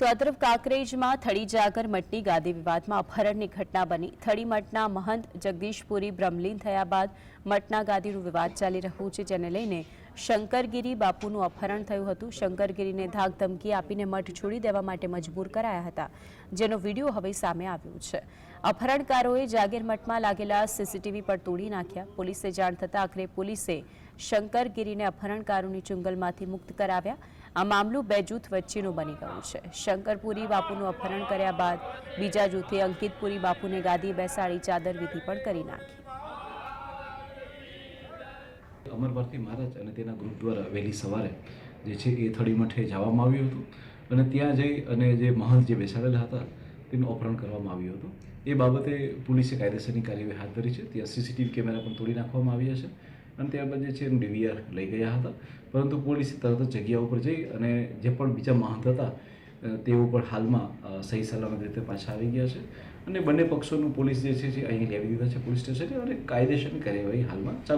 તો આ તરફ કાંકરેજમાં થળી જાગર મઠની ગાદી વિવાદમાં અપહરણની ઘટના બની। થળી મઠના મહંત જગદીશપુરી બ્રહ્મલીન થયા બાદ મઠના ગાદીનું વિવાદ ચાલી રહ્યું છે, જેને લઈને શંકરગીરી બાપુનું અપહરણ થયું હતું। શંકરગીરીને ધાક ધમકી આપીને મઠ છોડી દેવા માટે મજબૂર કરાયા હતા, જેનો વિડીયો હવે સામે આવ્યો છે। અપહરણકારોએ જાગીર મઠમાં લાગેલા સીસીટીવી પર તોડી નાખ્યા। પોલીસે જાણ થતાં આખરે પોલીસે શંકરગીરીને અપહરણકારોની ચુંગલમાંથી મુક્ત કરાવ્યા। આ મામલો બે જૂથ વચ્ચેનો બની ગયો છે। શંકરપુરી બાપુનું અપહરણ કર્યા બાદ બીજા જૂથે અંકિતપુરી બાપુને ગાદી બેસાડી ચાદર વિધિ પણ કરી નાખી। અમરભારતી મહારાજ અને તેના ગ્રુપ દ્વારા વહેલી સવારે જે છે એ થળી મઠે જવામાં આવ્યું હતું અને ત્યાં જઈ અને જે મહંત જે બેસાડેલા હતા તેનું અપહરણ કરવામાં આવ્યું હતું। એ બાબતે પોલીસે કાયદેસરની કાર્યવાહી હાથ ધરી છે। ત્યાં સીસીટીવી કેમેરા પણ તોડી નાખવામાં આવ્યા છે અને ત્યારબાદ જે છે એનું ડીવીઆર લઈ ગયા હતા, પરંતુ પોલીસે તરત જ જગ્યા ઉપર જઈ અને જે પણ બીજા મહંત હતા તેઓ પણ હાલમાં સહી સલામત રીતે પાછા આવી ગયા છે અને બંને પક્ષોનું પોલીસ જે છે અહીં લેવી દીધા છે પોલીસ સ્ટેશને અને કાયદેસરની કાર્યવાહી હાલમાં ચાલુ